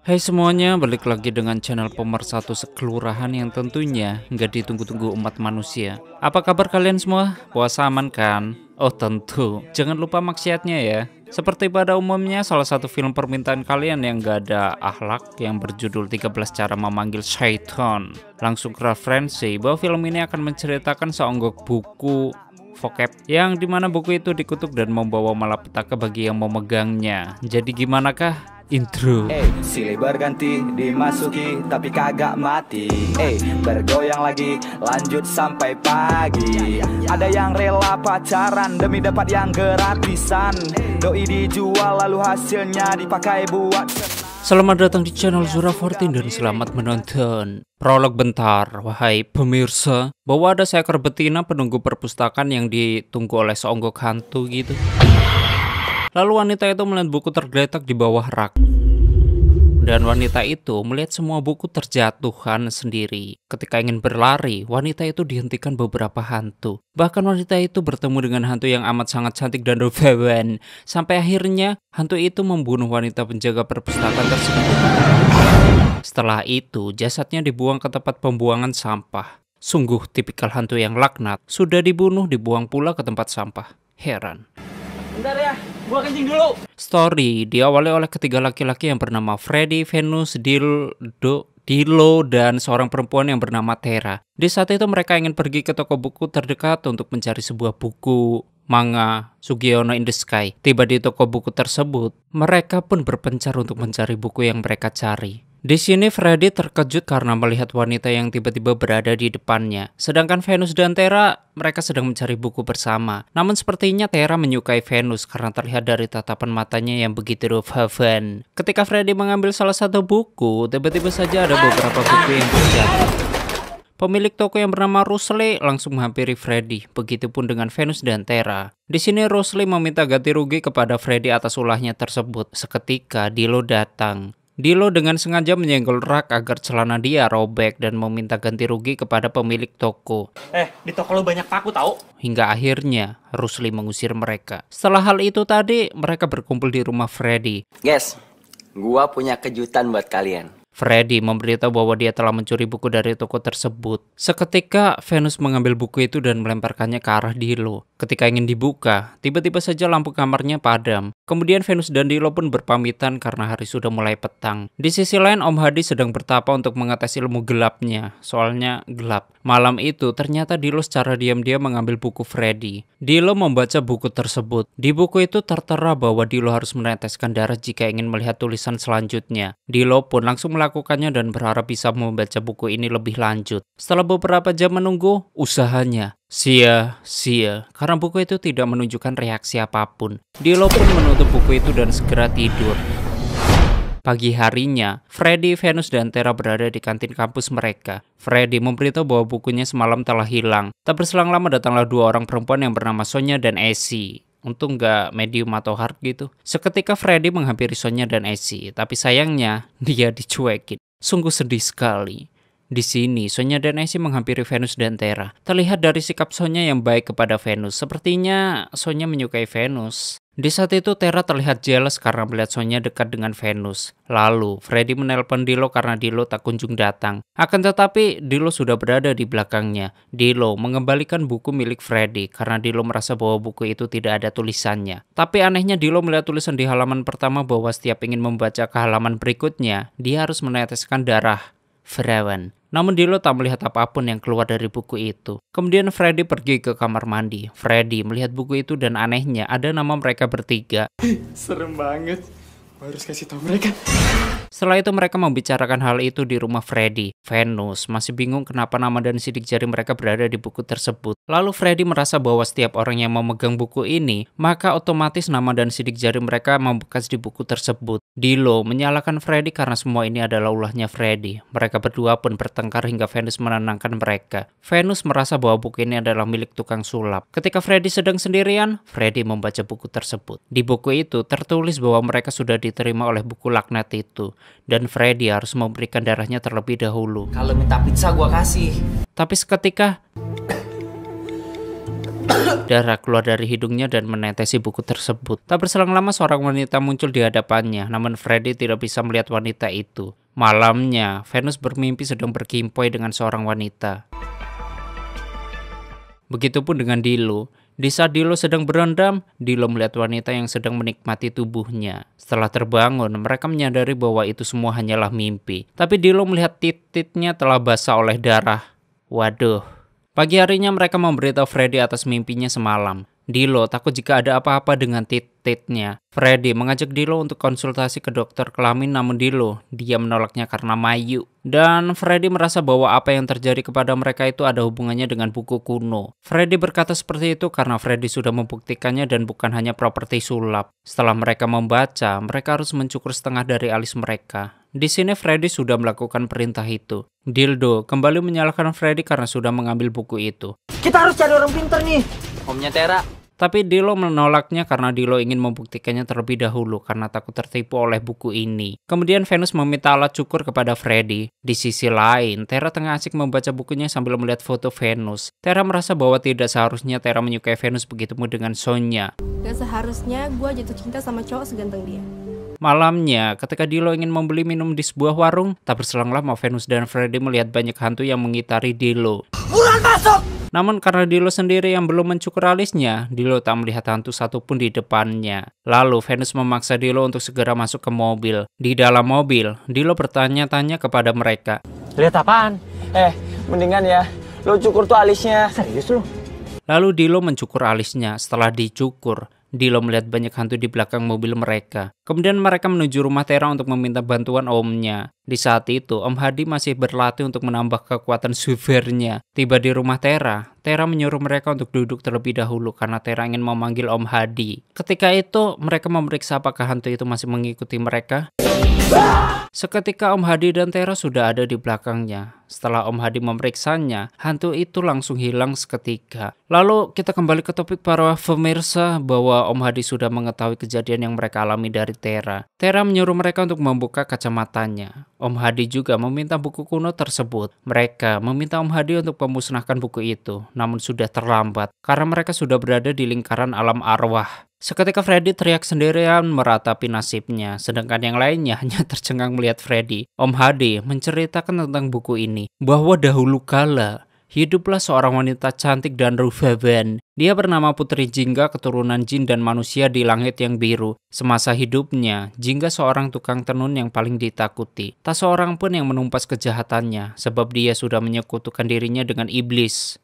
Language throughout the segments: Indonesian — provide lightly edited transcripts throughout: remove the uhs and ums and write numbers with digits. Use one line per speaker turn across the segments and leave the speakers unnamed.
Hai semuanya, balik lagi dengan channel pemersatu sekelurahan yang tentunya nggak ditunggu-tunggu umat manusia. Apa kabar kalian semua? Puasa aman kan? Oh tentu, jangan lupa maksiatnya ya. Seperti pada umumnya, salah satu film permintaan kalian yang gak ada akhlak yang berjudul 13 Cara Memanggil Syaitan langsung ke referensi bahwa film ini akan menceritakan seonggok buku vocab yang dimana buku itu dikutuk dan membawa malapetaka bagi yang memegangnya. Jadi gimana kah? Intro.
Silih berganti dimasuki tapi kagak mati. Bergoyang lagi lanjut sampai pagi. Ada yang rela pacaran demi dapat yang gratisan. Doi dijual lalu hasilnya dipakai buat.
Selamat datang di channel Zura14 dan selamat menonton. Prolog bentar, wahai pemirsa, bahwa ada seekor betina penunggu perpustakaan yang ditunggu oleh seonggok hantu gitu. Lalu wanita itu melihat buku tergeletak di bawah rak. Dan wanita itu melihat semua buku terjatuhan sendiri. Ketika ingin berlari, wanita itu dihentikan beberapa hantu. Bahkan wanita itu bertemu dengan hantu yang amat sangat cantik dan rupawan. Sampai akhirnya hantu itu membunuh wanita penjaga perpustakaan tersebut. Setelah itu, jasadnya dibuang ke tempat pembuangan sampah. Sungguh tipikal hantu yang laknat. Sudah dibunuh, dibuang pula ke tempat sampah. Heran.
Bentar ya, gua kencing dulu.
Story diawali oleh ketiga laki-laki yang bernama Freddy, Venus, Dilo, dan seorang perempuan yang bernama Tera. Di saat itu mereka ingin pergi ke toko buku terdekat untuk mencari sebuah buku manga Sugiono in the Sky. Tiba di toko buku tersebut, mereka pun berpencar untuk mencari buku yang mereka cari. Di sini Freddy terkejut karena melihat wanita yang tiba-tiba berada di depannya. Sedangkan Venus dan Tera, mereka sedang mencari buku bersama. Namun sepertinya Tera menyukai Venus karena terlihat dari tatapan matanya yang begitu rupawan. Ketika Freddy mengambil salah satu buku, tiba-tiba saja ada beberapa buku yang terjatuh. Pemilik toko yang bernama Rusli langsung menghampiri Freddy, begitupun dengan Venus dan Tera. Di sini Rusli meminta ganti rugi kepada Freddy atas ulahnya tersebut. Seketika Dilo datang. Dilo dengan sengaja menyenggol rak agar celana dia robek dan meminta ganti rugi kepada pemilik toko.
Di toko lo banyak paku tahu?
Hingga akhirnya Rusli mengusir mereka. Setelah hal itu tadi, mereka berkumpul di rumah Freddy.
Guys, gua punya kejutan buat kalian.
Freddy memberitahu bahwa dia telah mencuri buku dari toko tersebut. Seketika Venus mengambil buku itu dan melemparkannya ke arah Dilo. Ketika ingin dibuka, tiba-tiba saja lampu kamarnya padam. Kemudian Venus dan Dilo pun berpamitan karena hari sudah mulai petang. Di sisi lain Om Hadi sedang bertapa untuk mengetes ilmu gelapnya, soalnya gelap. Malam itu ternyata Dilo secara diam-diam mengambil buku Freddy. Dilo membaca buku tersebut. Di buku itu tertera bahwa Dilo harus meneteskan darah jika ingin melihat tulisan selanjutnya. Dilo pun langsung melakukannya dan berharap bisa membaca buku ini lebih lanjut. Setelah beberapa jam menunggu, usahanya sia-sia karena buku itu tidak menunjukkan reaksi apapun. Dilo pun menutup buku itu dan segera tidur. Pagi harinya, Freddy, Venus, dan Tera berada di kantin kampus mereka. Freddy memberitahu bahwa bukunya semalam telah hilang. Tak berselang lama datanglah dua orang perempuan yang bernama Sonya dan Essie. Untung nggak medium atau hard gitu. Seketika Freddy menghampiri Sonya dan Essie, tapi sayangnya dia dicuekin. Sungguh sedih sekali. Di sini, Sonya dan Essie menghampiri Venus dan Tera. Terlihat dari sikap Sonya yang baik kepada Venus. Sepertinya Sonya menyukai Venus. Di saat itu Tera terlihat jealous karena melihat Sonya dekat dengan Venus. Lalu, Freddy menelpon Dilo karena Dilo tak kunjung datang. Akan tetapi, Dilo sudah berada di belakangnya. Dilo mengembalikan buku milik Freddy karena Dilo merasa bahwa buku itu tidak ada tulisannya. Tapi anehnya Dilo melihat tulisan di halaman pertama bahwa setiap ingin membaca ke halaman berikutnya, dia harus meneteskan darah Ferawan. Namun Dilo tak melihat apapun yang keluar dari buku itu. Kemudian Freddy pergi ke kamar mandi. Freddy melihat buku itu dan anehnya ada nama mereka bertiga.
Serem banget. Gua harus kasih tahu mereka.
Setelah itu mereka membicarakan hal itu di rumah Freddy. Venus masih bingung kenapa nama dan sidik jari mereka berada di buku tersebut. Lalu Freddy merasa bahwa setiap orang yang memegang buku ini, maka otomatis nama dan sidik jari mereka membekas di buku tersebut. Dilo menyalahkan Freddy karena semua ini adalah ulahnya Freddy. Mereka berdua pun bertengkar hingga Venus menenangkan mereka. Venus merasa bahwa buku ini adalah milik tukang sulap. Ketika Freddy sedang sendirian, Freddy membaca buku tersebut. Di buku itu tertulis bahwa mereka sudah diterima oleh buku laknat itu. Dan Freddy harus memberikan darahnya terlebih dahulu.
Kalau minta pizza gua kasih.
Tapi seketika Darah keluar dari hidungnya dan menetesi buku tersebut. Tak berselang lama seorang wanita muncul di hadapannya, namun Freddy tidak bisa melihat wanita itu. Malamnya, Venus bermimpi sedang berkimpoi dengan seorang wanita. Begitupun dengan Dilo. Di saat Dilo sedang berendam, Dilo melihat wanita yang sedang menikmati tubuhnya. Setelah terbangun, mereka menyadari bahwa itu semua hanyalah mimpi. Tapi Dilo melihat titiknya telah basah oleh darah. Waduh. Pagi harinya mereka memberitahu Freddy atas mimpinya semalam. Dilo takut jika ada apa-apa dengan titiknya. Freddy mengajak Dilo untuk konsultasi ke dokter kelamin, namun Dilo dia menolaknya karena mayu. Dan Freddy merasa bahwa apa yang terjadi kepada mereka itu ada hubungannya dengan buku kuno. Freddy berkata seperti itu karena Freddy sudah membuktikannya dan bukan hanya properti sulap. Setelah mereka membaca, mereka harus mencukur setengah dari alis mereka. Di sini Freddy sudah melakukan perintah itu. Dildo kembali menyalahkan Freddy karena sudah mengambil buku itu.
Kita harus cari orang pintar nih.
Omnya Tera.
Tapi Dilo menolaknya karena Dilo ingin membuktikannya terlebih dahulu karena takut tertipu oleh buku ini. Kemudian Venus meminta alat cukur kepada Freddy. Di sisi lain, Tera tengah asik membaca bukunya sambil melihat foto Venus. Tera merasa bahwa tidak seharusnya Tera menyukai Venus begitupun dengan Sonya.
Gak seharusnya gue jatuh cinta sama cowok seganteng dia.
Malamnya, ketika Dilo ingin membeli minum di sebuah warung, tak berselang lama Venus dan Freddy melihat banyak hantu yang mengitari Dilo.
Buruan masuk!
Namun karena Dilo sendiri yang belum mencukur alisnya, Dilo tak melihat hantu satupun di depannya. Lalu Venus memaksa Dilo untuk segera masuk ke mobil. Di dalam mobil, Dilo bertanya-tanya kepada mereka.
Lihat apaan? Mendingan ya, lo cukur tuh alisnya. Serius lo?
Lalu Dilo mencukur alisnya. Setelah dicukur, Dilo melihat banyak hantu di belakang mobil mereka. Kemudian mereka menuju rumah Tera untuk meminta bantuan omnya. Di saat itu, Om Hadi masih berlatih untuk menambah kekuatan supernya. Tiba di rumah Tera, Tera menyuruh mereka untuk duduk terlebih dahulu karena Tera ingin memanggil Om Hadi. Ketika itu, mereka memeriksa apakah hantu itu masih mengikuti mereka. Seketika Om Hadi dan Tera sudah ada di belakangnya. Setelah Om Hadi memeriksanya, hantu itu langsung hilang seketika. Lalu kita kembali ke topik para pemirsa bahwa Om Hadi sudah mengetahui kejadian yang mereka alami dari Tera. Tera menyuruh mereka untuk membuka kacamatanya. Om Hadi juga meminta buku kuno tersebut. Mereka meminta Om Hadi untuk memusnahkan buku itu, namun sudah terlambat karena mereka sudah berada di lingkaran alam arwah. Seketika Freddy teriak sendirian meratapi nasibnya, sedangkan yang lainnya hanya tercengang melihat Freddy. Om Hadi menceritakan tentang buku ini, bahwa dahulu kala hiduplah seorang wanita cantik dan rupawan. Dia bernama Putri Jingga, keturunan jin dan manusia di langit yang biru. Semasa hidupnya, Jingga seorang tukang tenun yang paling ditakuti. Tak seorang pun yang menumpas kejahatannya, sebab dia sudah menyekutukan dirinya dengan iblis.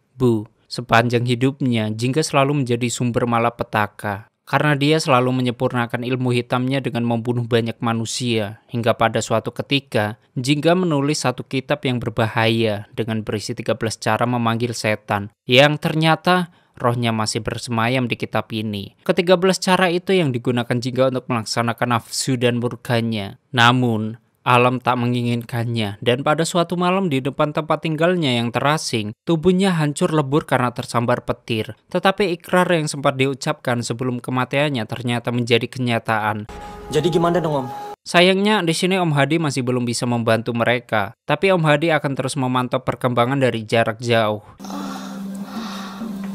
Sepanjang hidupnya, Jingga selalu menjadi sumber malapetaka. Karena dia selalu menyempurnakan ilmu hitamnya dengan membunuh banyak manusia. Hingga pada suatu ketika, Jingga menulis satu kitab yang berbahaya dengan berisi 13 cara memanggil setan. Yang ternyata rohnya masih bersemayam di kitab ini. Ke-13 cara itu yang digunakan Jingga untuk melaksanakan nafsu dan murkanya. Namun, alam tak menginginkannya, dan pada suatu malam di depan tempat tinggalnya yang terasing, tubuhnya hancur lebur karena tersambar petir. Tetapi ikrar yang sempat diucapkan sebelum kematiannya ternyata menjadi kenyataan.
Jadi gimana dong Om?
Sayangnya di sini Om Hadi masih belum bisa membantu mereka, tapi Om Hadi akan terus memantau perkembangan dari jarak jauh.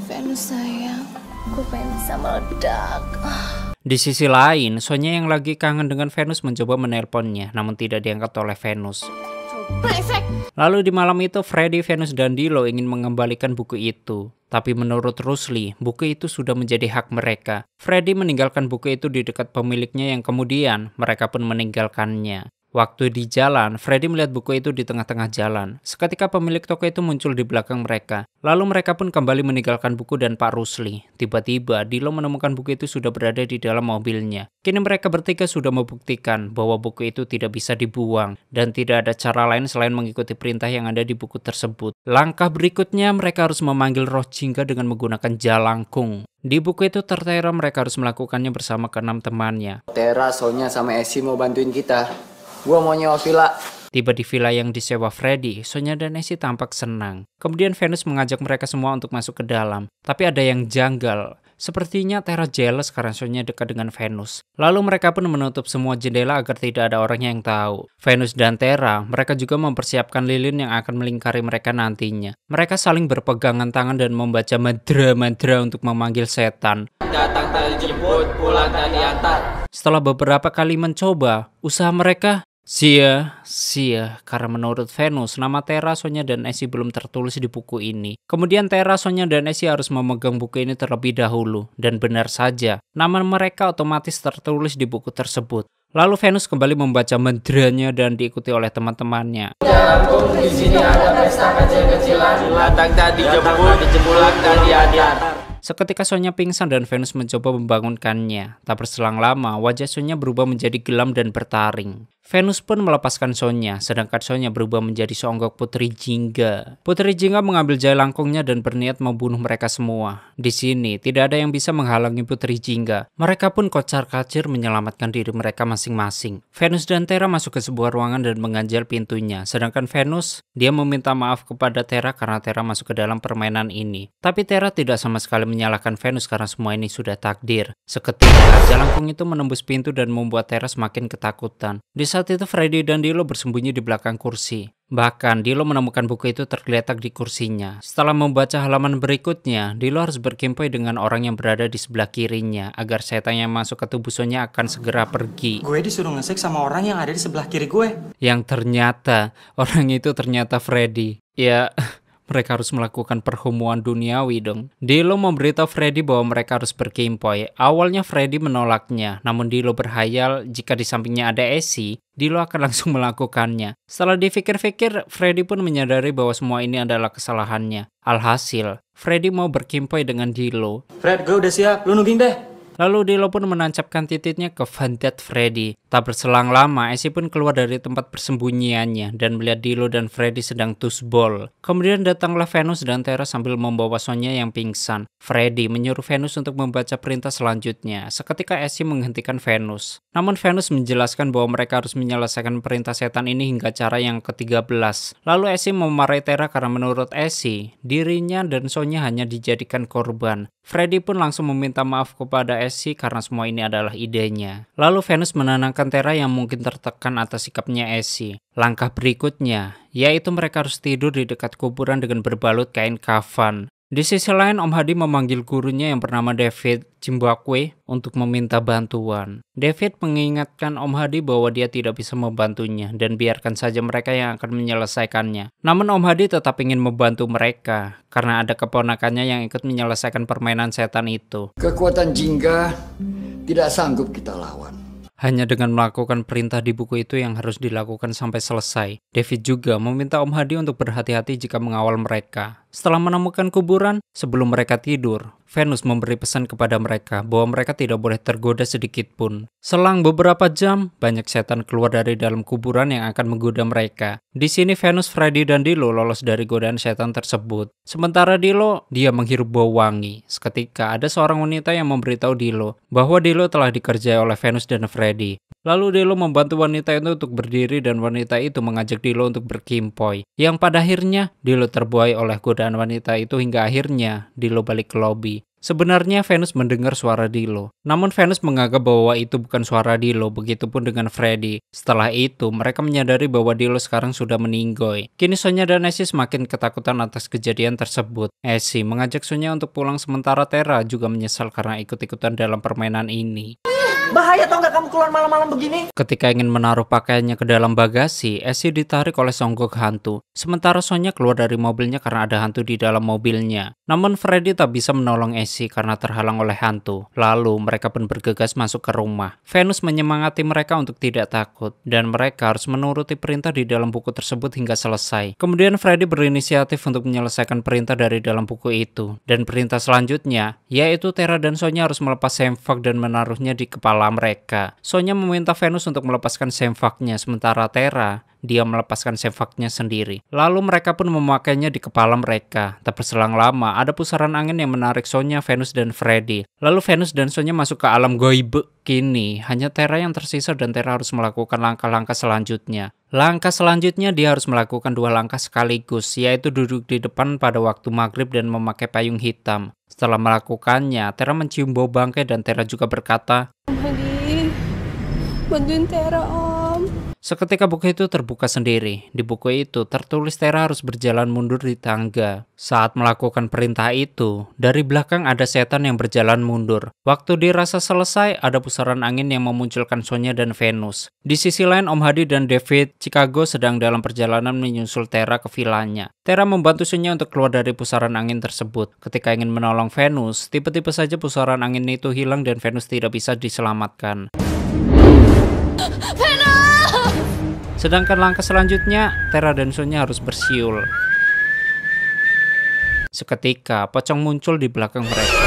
Venus sayang, gue pengen bisa meledak.
Di sisi lain, Sonya yang lagi kangen dengan Venus mencoba menelponnya, namun tidak diangkat oleh Venus. Lalu di malam itu, Freddy, Venus, dan Dilo ingin mengembalikan buku itu. Tapi menurut Rusli, buku itu sudah menjadi hak mereka. Freddy meninggalkan buku itu di dekat pemiliknya yang kemudian mereka pun meninggalkannya. Waktu di jalan, Freddy melihat buku itu di tengah-tengah jalan. Seketika pemilik toko itu muncul di belakang mereka. Lalu mereka pun kembali meninggalkan buku dan Pak Rusli. Tiba-tiba, Dilo menemukan buku itu sudah berada di dalam mobilnya. Kini mereka bertiga sudah membuktikan bahwa buku itu tidak bisa dibuang. Dan tidak ada cara lain selain mengikuti perintah yang ada di buku tersebut. Langkah berikutnya, mereka harus memanggil roh Jingga dengan menggunakan jalangkung. Di buku itu tertera mereka harus melakukannya bersama ke-6 temannya.
Tera, Sonya, sama Esi mau bantuin kita. Gua mau nyewa villa.
Tiba di villa yang disewa Freddy, Sonya dan Esi tampak senang. Kemudian Venus mengajak mereka semua untuk masuk ke dalam. Tapi ada yang janggal. Sepertinya Terra jealous karena Sonya dekat dengan Venus. Lalu mereka pun menutup semua jendela agar tidak ada orang yang tahu. Venus dan Terra, mereka juga mempersiapkan lilin yang akan melingkari mereka nantinya. Mereka saling berpegangan tangan dan membaca mantra-mantra untuk memanggil setan.
Datang tak dijemput, pulang tak diantar.
Setelah beberapa kali mencoba, usaha mereka sia-sia karena menurut Venus, nama Terra, Sonya, dan Essie belum tertulis di buku ini. Kemudian Terra, Sonya, dan Essie harus memegang buku ini terlebih dahulu. Dan benar saja, nama mereka otomatis tertulis di buku tersebut. Lalu Venus kembali membaca mantranya dan diikuti oleh teman-temannya.
Jangan di sini ada pesta kecil-kecilan. Datang tak dijemput, pulang tak diantar.
Seketika Sonya pingsan dan Venus mencoba membangunkannya. Tak berselang lama, wajah Sonya berubah menjadi gelam dan bertaring. Venus pun melepaskan Sonya, sedangkan Sonya berubah menjadi seonggok Putri Jingga. Putri Jingga mengambil jari langkungnya dan berniat membunuh mereka semua. Di sini, tidak ada yang bisa menghalangi Putri Jingga. Mereka pun kocar-kacir menyelamatkan diri mereka masing-masing. Venus dan Terra masuk ke sebuah ruangan dan mengganjal pintunya, sedangkan Venus, dia meminta maaf kepada Terra karena Terra masuk ke dalam permainan ini. Tapi Terra tidak sama sekali menyalahkan Venus karena semua ini sudah takdir. Seketika, jalangkung itu menembus pintu dan membuat Terra semakin ketakutan. Di saat itu Freddy dan Dilo bersembunyi di belakang kursi. Bahkan Dilo menemukan buku itu tergeletak di kursinya. Setelah membaca halaman berikutnya, Dilo harus berkempoy dengan orang yang berada di sebelah kirinya agar setan yang masuk ke tubuh Sonya akan segera pergi.
Gue disuruh ngesek sama orang yang ada di sebelah kiri gue.
Yang ternyata orang itu ternyata Freddy. Ya, mereka harus melakukan perhubungan duniawi dong. Dilo memberitahu Freddy bahwa mereka harus berkempoy. Awalnya Freddy menolaknya, namun Dilo berhayal jika di sampingnya ada Essie, Dilo akan langsung melakukannya. Setelah dipikir-pikir, Freddy pun menyadari bahwa semua ini adalah kesalahannya. Alhasil, Freddy mau berkempoy dengan Dilo.
Fred, gue udah siap. Lu nungging deh.
Lalu Dilo pun menancapkan titiknya ke Vandet Freddy. Tak berselang lama, Essie pun keluar dari tempat persembunyiannya dan melihat Dilo dan Freddy sedang tusbol. Kemudian datanglah Venus dan Terra sambil membawa Sonya yang pingsan. Freddy menyuruh Venus untuk membaca perintah selanjutnya. Seketika Essie menghentikan Venus. Namun Venus menjelaskan bahwa mereka harus menyelesaikan perintah setan ini hingga cara yang ke-13. Lalu Essie memarahi Terra karena menurut Essie, dirinya dan Sonya hanya dijadikan korban. Freddy pun langsung meminta maaf kepada Essie karena semua ini adalah idenya. Lalu Venus menenangkan Terra yang mungkin tertekan atas sikapnya Essie. Langkah berikutnya, yaitu mereka harus tidur di dekat kuburan dengan berbalut kain kafan. Di sisi lain, Om Hadi memanggil gurunya yang bernama David Zimbabwe untuk meminta bantuan. David mengingatkan Om Hadi bahwa dia tidak bisa membantunya dan biarkan saja mereka yang akan menyelesaikannya. Namun Om Hadi tetap ingin membantu mereka karena ada keponakannya yang ikut menyelesaikan permainan setan itu.
Kekuatan Jingga tidak sanggup kita lawan.
Hanya dengan melakukan perintah di buku itu yang harus dilakukan sampai selesai. David juga meminta Om Hadi untuk berhati-hati jika mengawal mereka. Setelah menemukan kuburan, sebelum mereka tidur, Venus memberi pesan kepada mereka bahwa mereka tidak boleh tergoda sedikit pun. Selang beberapa jam, banyak setan keluar dari dalam kuburan yang akan menggoda mereka. Di sini Venus, Freddy, dan Dilo lolos dari godaan setan tersebut. Sementara Dilo, dia menghirup bau wangi. Seketika ada seorang wanita yang memberitahu Dilo bahwa Dilo telah dikerjai oleh Venus dan Freddy. Lalu Dilo membantu wanita itu untuk berdiri dan wanita itu mengajak Dilo untuk berkimpoy. Yang pada akhirnya Dilo terbuai oleh godaan wanita itu hingga akhirnya Dilo balik ke lobi. Sebenarnya Venus mendengar suara Dilo. Namun Venus menganggap bahwa itu bukan suara Dilo, begitupun dengan Freddy. Setelah itu, mereka menyadari bahwa Dilo sekarang sudah meninggoy. Kini Sonya dan Essie semakin ketakutan atas kejadian tersebut. Essie mengajak Sonya untuk pulang sementara Terra juga menyesal karena ikut-ikutan dalam permainan ini.
Bahaya tau gak kamu keluar malam-malam begini?
Ketika ingin menaruh pakaiannya ke dalam bagasi, Essie ditarik oleh songgok hantu. Sementara Sonya keluar dari mobilnya karena ada hantu di dalam mobilnya. Namun Freddy tak bisa menolong Essie karena terhalang oleh hantu. Lalu mereka pun bergegas masuk ke rumah. Venus menyemangati mereka untuk tidak takut, dan mereka harus menuruti perintah di dalam buku tersebut hingga selesai. Kemudian Freddy berinisiatif untuk menyelesaikan perintah dari dalam buku itu. Dan perintah selanjutnya, yaitu Terra dan Sonya harus melepas semfak dan menaruhnya di kepala mereka. Sonya meminta Venus untuk melepaskan semfaknya, sementara Terra, dia melepaskan sefaknya sendiri. Lalu mereka pun memakainya di kepala mereka. Tak berselang lama, ada pusaran angin yang menarik Sonya, Venus, dan Freddy. Lalu Venus dan Sonya masuk ke alam goib. Kini, hanya Terra yang tersisa dan Terra harus melakukan langkah-langkah selanjutnya. Langkah selanjutnya dia harus melakukan 2 langkah sekaligus, yaitu duduk di depan pada waktu maghrib dan memakai payung hitam. Setelah melakukannya, Terra mencium bau bangkai dan Terra juga berkata,
Om Hadi, bantuin Terra Om.
seketika buku itu terbuka sendiri. Di buku itu tertulis Terra harus berjalan mundur di tangga. Saat melakukan perintah itu, dari belakang ada setan yang berjalan mundur. Waktu dirasa selesai, ada pusaran angin yang memunculkan Sonya dan Venus. Di sisi lain, Om Hadi dan David Chicago sedang dalam perjalanan menyusul Terra ke vilanya. Terra membantu Sonya untuk keluar dari pusaran angin tersebut. Ketika ingin menolong Venus, tiba-tiba saja pusaran angin itu hilang dan Venus tidak bisa diselamatkan. Sedangkan langkah selanjutnya, Terra dan Sonya harus bersiul. Seketika, pocong muncul di belakang mereka.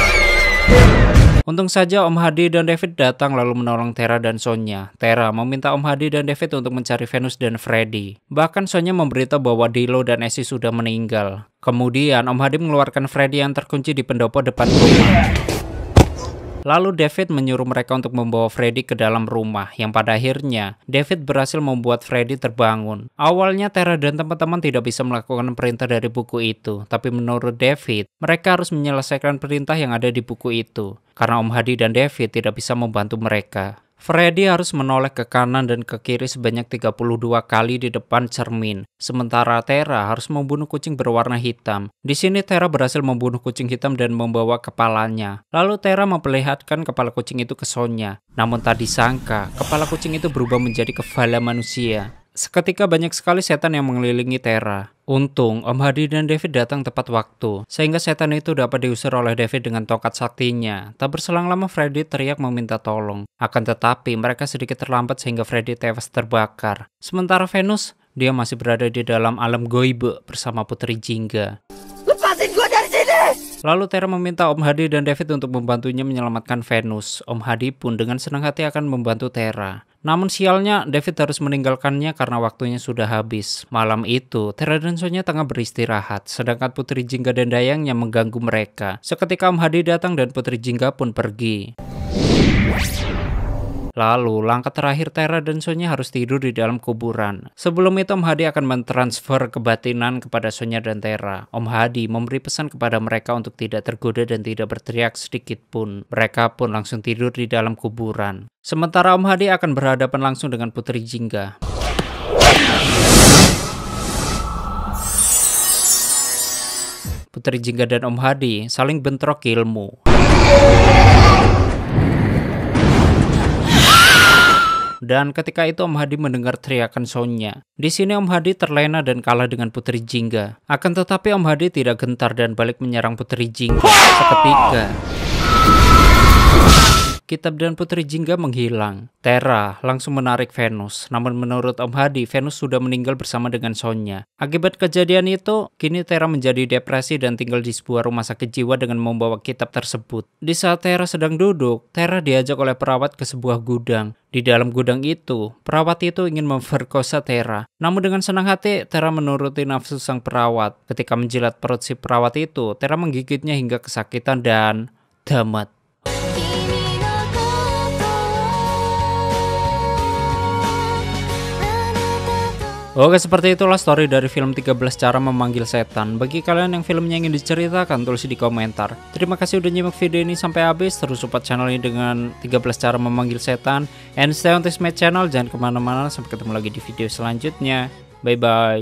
Untung saja Om Hadi dan David datang lalu menolong Terra dan Sonya. Terra meminta Om Hadi dan David untuk mencari Venus dan Freddy. Bahkan Sonya memberitahu bahwa Dilo dan Essie sudah meninggal. Kemudian Om Hadi mengeluarkan Freddy yang terkunci di pendopo depan rumah. Lalu David menyuruh mereka untuk membawa Freddy ke dalam rumah, yang pada akhirnya David berhasil membuat Freddy terbangun. Awalnya Terra dan teman-teman tidak bisa melakukan perintah dari buku itu, tapi menurut David, mereka harus menyelesaikan perintah yang ada di buku itu, karena Om Hadi dan David tidak bisa membantu mereka. Freddy harus menoleh ke kanan dan ke kiri sebanyak 32 kali di depan cermin. Sementara Terra harus membunuh kucing berwarna hitam. Di sini Terra berhasil membunuh kucing hitam dan membawa kepalanya. Lalu Terra memperlihatkan kepala kucing itu ke Sonya. Namun tak disangka, kepala kucing itu berubah menjadi kepala manusia. Seketika banyak sekali setan yang mengelilingi Terra. Untung, Om Hadi dan David datang tepat waktu, sehingga setan itu dapat diusir oleh David dengan tongkat saktinya. Tak berselang lama Freddy teriak meminta tolong. Akan tetapi, mereka sedikit terlambat sehingga Freddy tewas terbakar. Sementara Venus, dia masih berada di dalam alam goib bersama Putri Jingga.
Lepasin gua dari sini!
Lalu Terra meminta Om Hadi dan David untuk membantunya menyelamatkan Venus. Om Hadi pun dengan senang hati akan membantu Terra. Namun sialnya, David harus meninggalkannya karena waktunya sudah habis. Malam itu, Terra dan Sonya tengah beristirahat, sedangkan Putri Jingga dan Dayangnya mengganggu mereka. Seketika Om Hadi datang dan Putri Jingga pun pergi. Lalu, langkah terakhir Terra dan Sonya harus tidur di dalam kuburan. Sebelum itu, Om Hadi akan mentransfer kebatinan kepada Sonya dan Terra. Om Hadi memberi pesan kepada mereka untuk tidak tergoda dan tidak berteriak sedikit pun. Mereka pun langsung tidur di dalam kuburan. Sementara Om Hadi akan berhadapan langsung dengan Putri Jingga. Putri Jingga dan Om Hadi saling bentrok ilmu. Dan ketika itu Om Hadi mendengar teriakan Sonya. Di sini Om Hadi terlena dan kalah dengan Putri Jingga. Akan tetapi Om Hadi tidak gentar dan balik menyerang Putri Jingga. Seketika Kitab dan Putri Jingga menghilang. Terra langsung menarik Venus. Namun menurut Om Hadi, Venus sudah meninggal bersama dengan Sonya. Akibat kejadian itu, kini Terra menjadi depresi dan tinggal di sebuah rumah sakit jiwa dengan membawa kitab tersebut. Di saat Terra sedang duduk, Terra diajak oleh perawat ke sebuah gudang. Di dalam gudang itu, perawat itu ingin memperkosa Terra. Namun dengan senang hati, Terra menuruti nafsu sang perawat. Ketika menjilat perut si perawat itu, Terra menggigitnya hingga kesakitan dan tamat. Oke, seperti itulah story dari film 13 Cara Memanggil Setan. Bagi kalian yang filmnya ingin diceritakan, tulis di komentar. Terima kasih udah nyimak video ini sampai habis. Terus support channel ini dengan 13 Cara Memanggil Setan. And stay on this my channel. Jangan kemana-mana. Sampai ketemu lagi di video selanjutnya. Bye-bye.